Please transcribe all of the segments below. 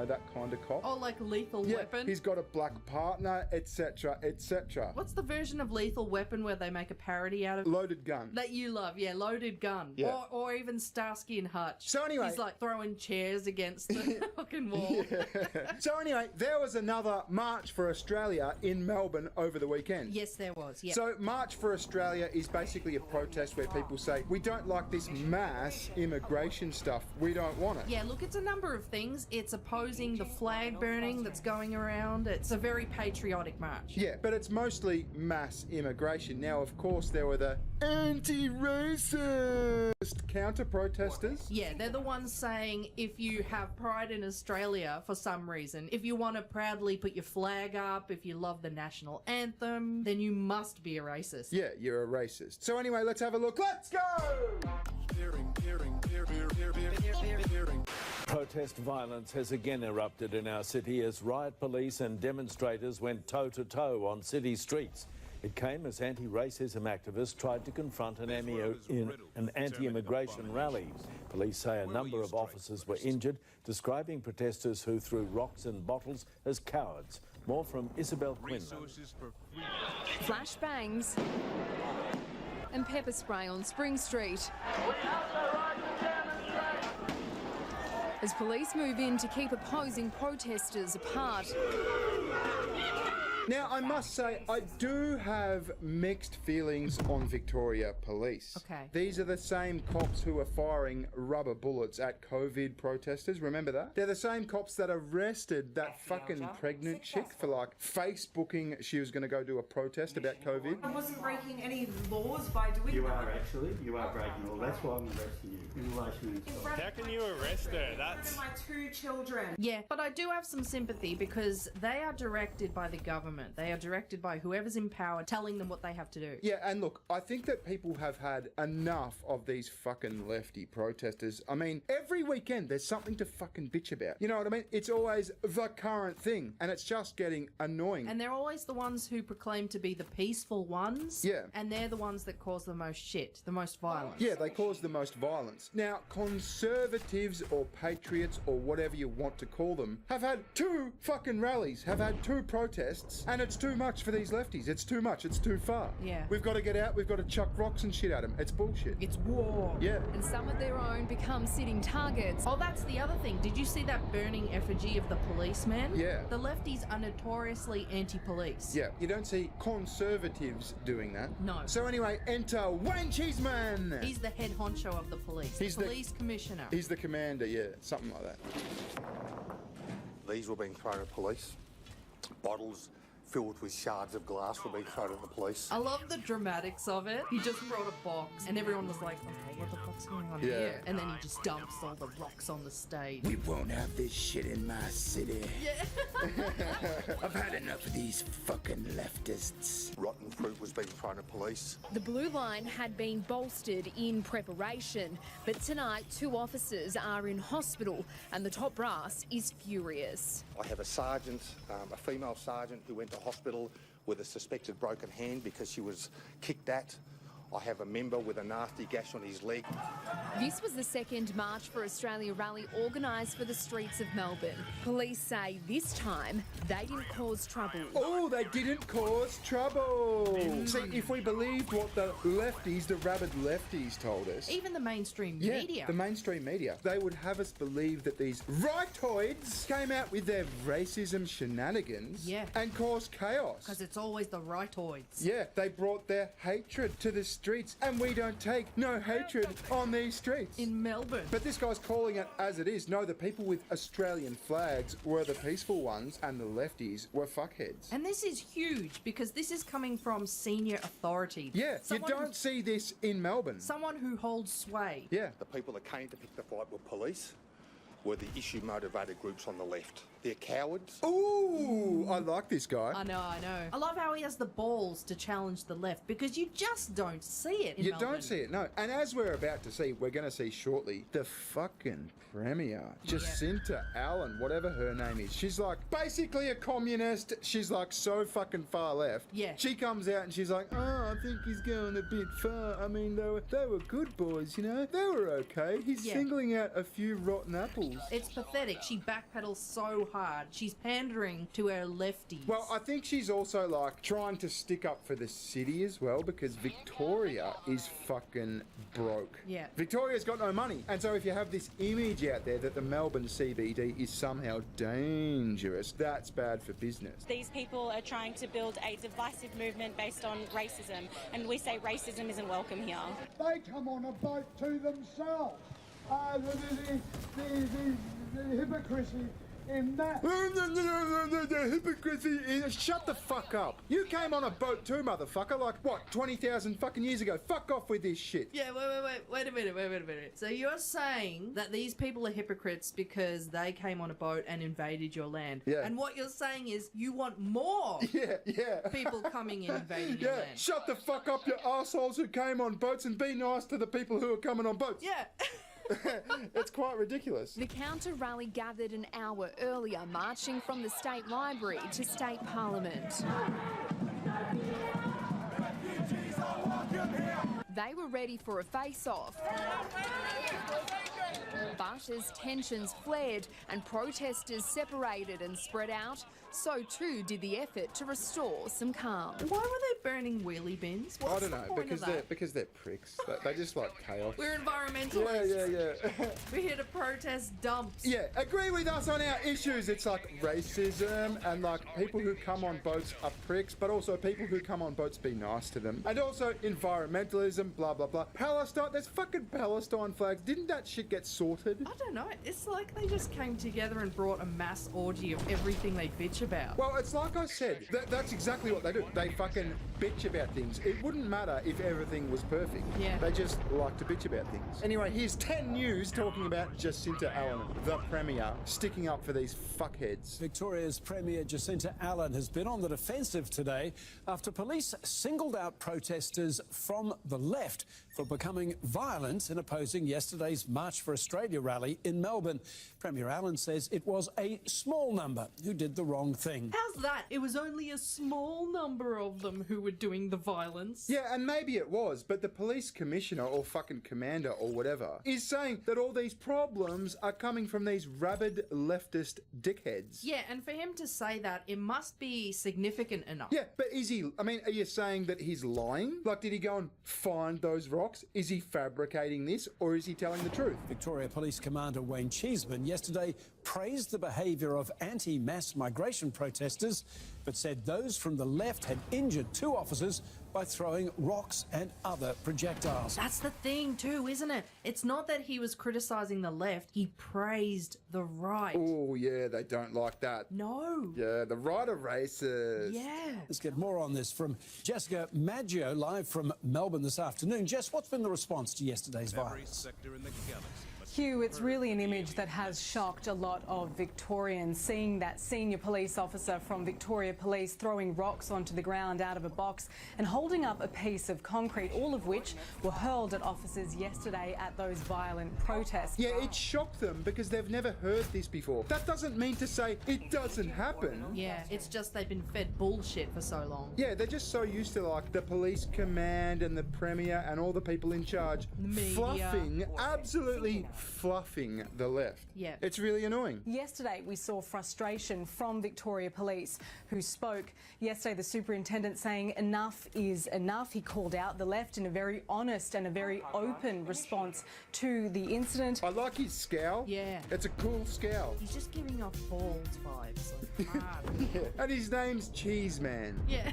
that kind of cop. Oh, like Lethal Yeah, Weapon? he's got a black partner, etc., etc. What's the version of Lethal Weapon where they make a parody out of? Loaded gun. That you love, yeah, Loaded Gun. Yeah. Or even Starsky and Hutch. So anyway- He's like throwing chairs against the fucking wall. So anyway, there was another March for Australia in Melbourne over the weekend. Yes, there was, yeah. So March for Australia is basically a protest where people say, we don't like this mass immigration stuff, we don't want it. Yeah, look, it's a number of things. It's opposing the flag burning that's going around. It's a very patriotic march. Yeah, but it's mostly mass immigration. Now, of course, there were the anti-racist counter-protesters. Yeah, they're the ones saying if you have pride in Australia for some reason, if you want to proudly put your flag up, if you love the national anthem, then you must be a racist. Yeah, you're a racist. So anyway, let's have a look. Let's go! Protest violence has again erupted in our city as riot police and demonstrators went toe-to-toe on city streets. It came as anti-racism activists tried to confront an anti-immigration rally. Police say a number of officers were injured, describing protesters who threw rocks and bottles as cowards. More from Isabel Quinlan. Flashbangs and pepper spray on Spring Street as police move in to keep opposing protesters apart. Now, I must say, I do have mixed feelings on Victoria Police. Okay. These are the same cops who are firing rubber bullets at COVID protesters, remember that? They're the same cops that arrested that fucking pregnant chick for, like, Facebooking she was going to go do a protest about COVID. I wasn't breaking any laws by doing that. You are actually. You are breaking the law. That's why I'm arresting you in relation to... How can you arrest her? That's... my 2 children. Yeah, but I do have some sympathy because they are directed by the government. They are directed by whoever's in power telling them what they have to do. Yeah, and look, I think that people have had enough of these fucking lefty protesters. I mean, every weekend there's something to fucking bitch about. You know what I mean? It's always the current thing, and it's just getting annoying. And they're always the ones who proclaim to be the peaceful ones. Yeah. And they're the ones that cause the most shit, the most violence. Yeah, they cause the most violence. Now, conservatives or patriots or whatever you want to call them have had 2 fucking rallies, have had 2 protests, and it's too much for these lefties. It's too much. It's too far. Yeah. We've got to get out. We've got to chuck rocks and shit at them. It's bullshit. It's war. Yeah. And some of their own become sitting targets. Oh, that's the other thing. Did you see that burning effigy of the policeman? Yeah. The lefties are notoriously anti-police. Yeah, you don't see conservatives doing that. No. So anyway, enter Wayne Cheeseman. He's the head honcho of the police. He's the the- police commissioner. He's the commander, yeah, something like that. These were being thrown at police. Bottles filled with shards of glass were being thrown at the police. I love the dramatics of it. He just brought a box and everyone was like, okay, what the fuck's going on here? And then he just dumps all the rocks on the stage. We won't have this shit in my city. Yeah. I've had enough of these fucking leftists. Rotten fruit was being thrown at police. The blue line had been bolstered in preparation, but tonight 2 officers are in hospital and the top brass is furious. I have a sergeant, a female sergeant, who went to hospital with a suspected broken hand because she was kicked at. I have a member with a nasty gash on his leg. This was the second March for Australia rally organised for the streets of Melbourne. Police say this time they didn't cause trouble. Oh, they didn't cause trouble. See, if we believed what the lefties, the rabid lefties told us. Even the mainstream Yeah, media. the mainstream media. They would have us believe that these rightoids came out with their racism shenanigans and caused chaos. Because it's always the rightoids. Yeah, they brought their hatred to the streets, and we don't take no hatred on these streets. In Melbourne. But this guy's calling it as it is. No, the people with Australian flags were the peaceful ones, and the lefties were fuckheads. And this is huge because this is coming from senior authority. Yeah, you don't see this in Melbourne. Someone who holds sway. Yeah. The people that came to pick the fight were police, were the issue-motivated groups on the left. They're cowards. Ooh, I like this guy. I know. I love how he has the balls to challenge the left because you just don't see it in You Melbourne. don't see it, no. And as we're about to see, we're going to see shortly, the fucking Premier, Jacinta Allen, whatever her name is. She's like basically a communist. She's like so fucking far left. Yeah. She comes out and she's like, oh, I think he's going a bit far. I mean, they were good boys, you know? They were okay. He's singling out a few rotten apples. news. It's pathetic. She backpedals so hard. She's pandering to her lefties. Well, I think she's also like trying to stick up for the city as well, because Victoria is fucking broke. Yeah. Victoria's got no money. And so if you have this image out there that the Melbourne CBD is somehow dangerous, that's bad for business. These people are trying to build a divisive movement based on racism, and we say racism isn't welcome here. They come on a boat to themselves. The hypocrisy in that. The hypocrisy is... Shut the fuck up. You came on a boat too, motherfucker. Like, what, 20,000 fucking years ago? Fuck off with this shit. Yeah, wait a minute. So you're saying that these people are hypocrites because they came on a boat and invaded your land. Yeah. And what you're saying is you want more people coming in invading your land. Shut the fuck up, you assholes who came on boats, and be nice to the people who are coming on boats. Yeah. It's quite ridiculous. The counter rally gathered an hour earlier, marching from the State Library to State Parliament. They were ready for a face-off. But as tensions flared and protesters separated and spread out, so too did the effort to restore some calm. Why were they burning wheelie bins? What's I don't know, the point of that? because they're pricks. They just like chaos. We're environmentalists. Yeah. We're here to protest dumps. Yeah, agree with us on our issues. It's like racism, and like people who come on boats are pricks, but also people who come on boats, be nice to them. And also environmentalism, blah, blah, blah. Palestine, there's fucking Palestine flags. Didn't that shit get sorted? I don't know. It's like they just came together and brought a mass orgy of everything they bitch about. Well, it's like I said, that's exactly what they do. They fucking bitch about things. It wouldn't matter if everything was perfect. Yeah. They just like to bitch about things. Anyway, here's 10 News talking about Jacinta Allen, the Premier, sticking up for these fuckheads. Victoria's Premier Jacinta Allen has been on the defensive today after police singled out protesters from the left for becoming violent in opposing yesterday's March for Australia rally in Melbourne. Premier Allen says it was a small number who did the wrong thing. How's that? It was only a small number of them who were doing the violence. Yeah, and maybe it was, but the police commissioner or fucking commander or whatever is saying that all these problems are coming from these rabid leftist dickheads. Yeah, and for him to say that, it must be significant enough. Yeah, but is he, I mean, are you saying that he's lying? Like, did he go and find those rocks? Is he fabricating this, or is he telling the truth? Victoria Police Commander Wayne Cheeseman yesterday praised the behaviour of anti-mass migration protesters, but said those from the left had injured 2 officers by throwing rocks and other projectiles. That's the thing too, isn't it? It's not that he was criticising the left, he praised the right. Oh, yeah, they don't like that. No. Yeah, the right are racist. Yeah. Let's get more on this from Jessica Maggio, live from Melbourne this afternoon. Jess, what's been the response to yesterday's violence? Hugh, it's really an image that has shocked a lot of Victorians. Seeing that senior police officer from Victoria Police throwing rocks onto the ground out of a box and holding up a piece of concrete, all of which were hurled at officers yesterday at those violent protests. Yeah, it shocked them because they've never heard this before. That doesn't mean to say it doesn't happen. Yeah, it's just they've been fed bullshit for so long. Yeah, they're just so used to like the police command and the premier and all the people in charge fluffing, absolutely fluffing the left. Yeah. It's really annoying. Yesterday we saw frustration from Victoria Police, who spoke yesterday, the superintendent saying enough is enough. He called out the left in a very honest and a very open response to the incident. I like his scowl. Yeah. It's a cool scowl. He's just giving off bald vibes. Like, Yeah. And his name's Cheese Man. yeah.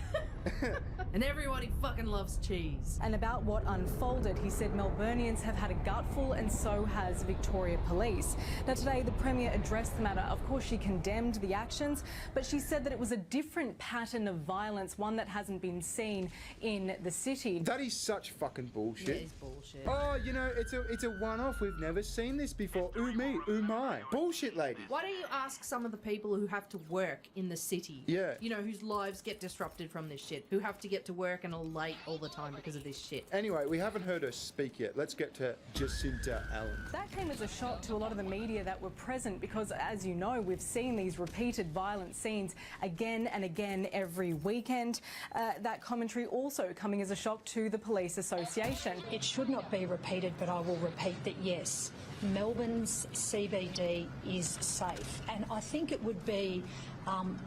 And everybody fucking loves cheese. And about what unfolded, he said Melburnians have had a gutful and so has Victoria Police. Now today the Premier addressed the matter. Of course she condemned the actions, but she said that it was a different pattern of violence, one that hasn't been seen in the city. That is such fucking bullshit. Yeah, it's bullshit. Oh, you know, it's a one-off. We've never seen this before. Ooh me, ooh my. Bullshit, lady. Why don't you ask some of the people who have to work in the city? Yeah. You know, whose lives get disrupted from this shit, who have to get to work and are late all the time because of this shit. Anyway, we haven't heard her speak yet. Let's get to Jacinta Allen. That came as a shock to a lot of the media that were present because, as you know, we've seen these repeated violent scenes again and again every weekend. That commentary also coming as a shock to the Police Association. It should not be repeated, but I will repeat that, yes, Melbourne's CBD is safe, and I think it would be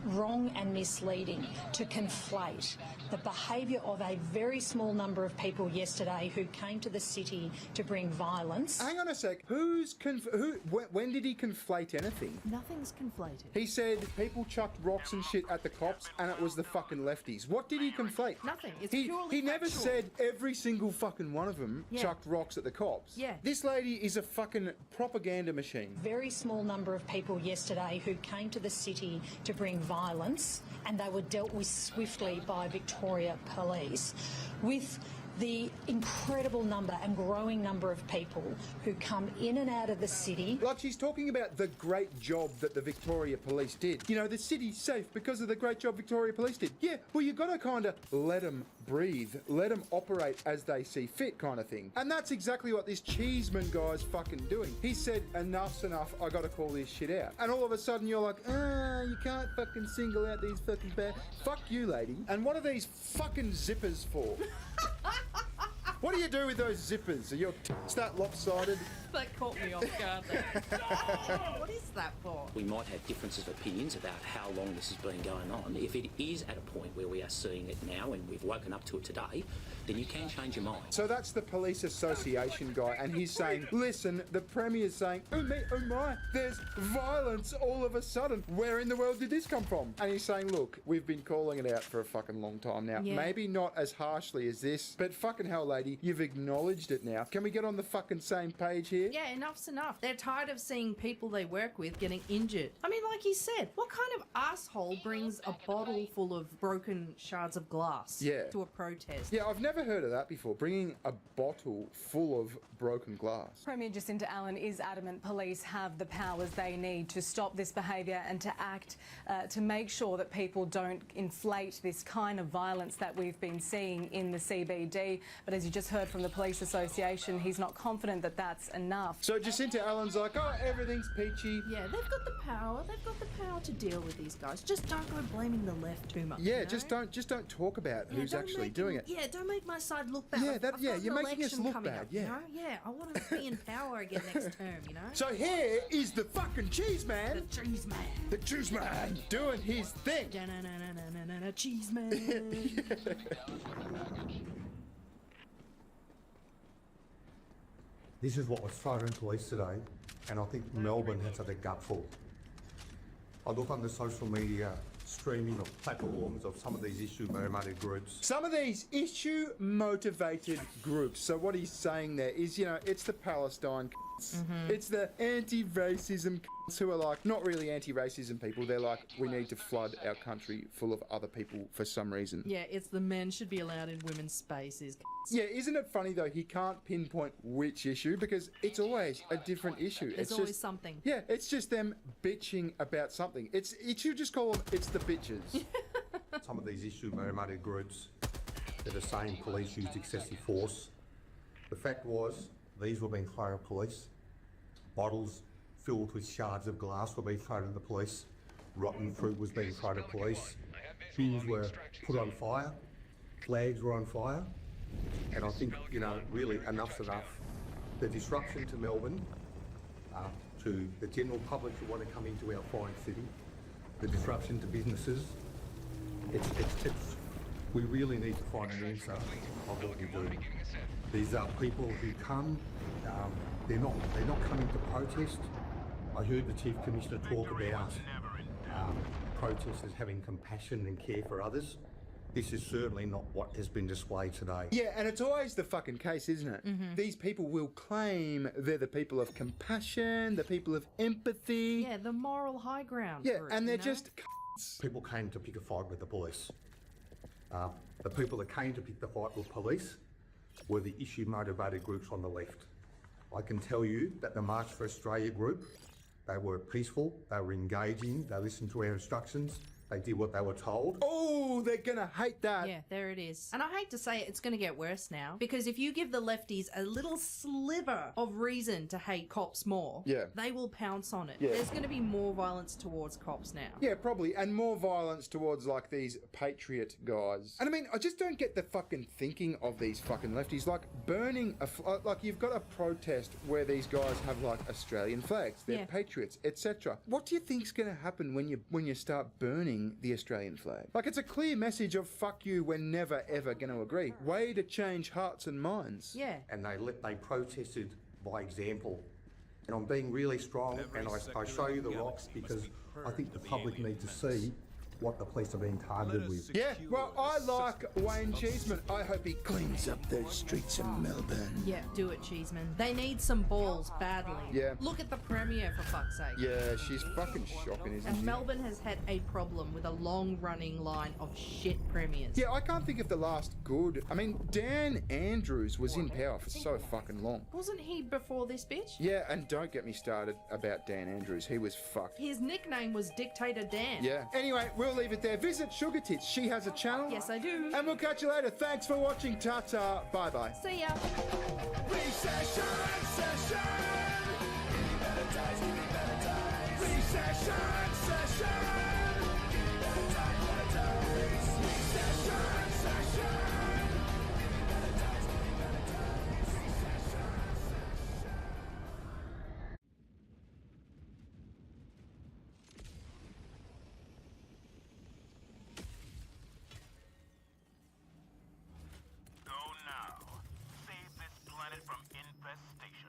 wrong and misleading to conflate the behaviour of a very small number of people yesterday who came to the city to bring violence. Hang on a sec. When did he conflate anything? Nothing's conflated. He said people chucked rocks and shit at the cops and it was the fucking lefties. What did he conflate? Nothing. It's He purely never factual. said every single fucking one of them chucked rocks at the cops. Yeah. This lady is a fucking propaganda machine. Very small number of people yesterday who came to the city to bring violence, and they were dealt with swiftly by Victoria Police. With the incredible number and growing number of people who come in and out of the city. Like, she's talking about the great job that the Victoria Police did. You know, the city's safe because of the great job Victoria Police did. Yeah, well, you got to kind of let them breathe, let them operate as they see fit kind of thing. And that's exactly what this Cheeseman guy's fucking doing. He said, enough's enough, I got to call this shit out. And all of a sudden you're like, you can't fucking single out these fucking bad... Fuck you, lady. And what are these fucking zippers for? What do you do with those zippers? Are your tits that lopsided? That caught me off guard there. What is that for? We might have differences of opinions about how long this has been going on. If it is at a point where we are seeing it now and we've woken up to it today, then you can change your mind. So that's the police association guy, and he's saying, listen, the Premier's saying, oh my, there's violence all of a sudden. Where in the world did this come from? And he's saying, look, we've been calling it out for a fucking long time now. Yeah. Maybe not as harshly as this, but fucking hell, lady, you've acknowledged it now. Can we get on the fucking same page here? Yeah, enough's enough. They're tired of seeing people they work with getting injured. I mean, like he said, what kind of asshole brings a bottle full of broken shards of glass to a protest? Yeah, I've never heard of that before, bringing a bottle full of broken glass. Premier Jacinta Allen is adamant police have the powers they need to stop this behaviour and to act to make sure that people don't inflate this kind of violence that we've been seeing in the CBD. But as you just heard from the Police Association, he's not confident that that's enough. So Jacinta Allen's like, oh, everything's peachy. Yeah, they've got the power. They've got the power to deal with these guys. Just don't go blaming the left too much. Yeah, you know? just don't talk about who's actually doing it. Yeah, don't make my side look bad. Yeah, I've got you're an making us election look coming bad, up, yeah. You know? Yeah, I want to be in power again next term, you know? So here is the fucking cheese man. The cheese man. The cheese man doing his thing. Cheese man. This is what was thrown in police today, and I think Melbourne has had a gutful. I look on the social media streaming of platforms of some of these issue-motivated groups. Some of these issue-motivated groups. So what he's saying there is, you know, it's the Palestine cunts. It's the anti-racism cunts who are like, not really anti-racism people. They're like, we need to flood our country full of other people for some reason. Yeah, it's the men should be allowed in women's spaces. Yeah, isn't it funny though, he can't pinpoint which issue because it's always a different issue. There's always something. Yeah, it's just them bitching about something. It should just call them, it's the bitches. Some of these issue-motivated groups, they're the same police used excessive force. The fact was, these were being thrown at police. Bottles filled with shards of glass were being thrown at the police. Rotten fruit was being thrown at police. Bins were put on fire. Flags were on fire. And I think, you know, really enough's enough. The disruption to Melbourne, to the general public who want to come into our fine city, the disruption to businesses, we really need to find an answer of what we do. These are people who come, they're not coming to protest. I heard the Chief Commissioner talk about protesters having compassion and care for others. This is certainly not what has been displayed today. Yeah, and it's always the fucking case, isn't it? These people will claim they're the people of compassion, the people of empathy. Yeah, the moral high ground. Yeah, group, and they're you know? just People came to pick a fight with the police. The people that came to pick the fight with police were the issue-motivated groups on the left. I can tell you that the March for Australia group, they were peaceful, they were engaging, they listened to our instructions, They did what they were told. Oh, they're gonna hate that. Yeah, there it is. And I hate to say it, it's going to get worse now. Because if you give the lefties a little sliver of reason to hate cops more, they will pounce on it. Yeah. There's going to be more violence towards cops now. Yeah, probably. And more violence towards, like, these patriot guys. And I mean, I just don't get the fucking thinking of these fucking lefties. Like, burning like, you've got a protest where these guys have, like, Australian flags. They're patriots, etc. What do you think's going to happen when you start burning the Australian flag? Like, it's a clear message of fuck you, we're never ever going to agree. Way to change hearts and minds. Yeah. And they protested by example. And I'm being really strong, and I show you the rocks because I think the public need to see what the police are being targeted with. Yeah, well, I like Wayne Cheeseman. I hope he cleans up those streets in Melbourne. Yeah, do it, Cheeseman. They need some balls badly. Yeah. Look at the Premier, for fuck's sake. Yeah, she's fucking shocking, isn't And she? Melbourne has had a problem with a long-running line of shit premiers. Yeah, I can't think of the last good. I mean, Dan Andrews was in power for so fucking long. Wasn't he before this bitch? Yeah, and don't get me started about Dan Andrews. He was fucked. His nickname was Dictator Dan. Yeah. Anyway, we'll leave it there. Visit Sugar Tits. She has a channel. Yes, I do. And we'll catch you later. Thanks for watching. Ta-ta. Bye-bye. See ya. Recession, session. Recession, session. Recession, session. Go now. Save this planet from infestation.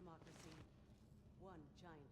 democracy, one giant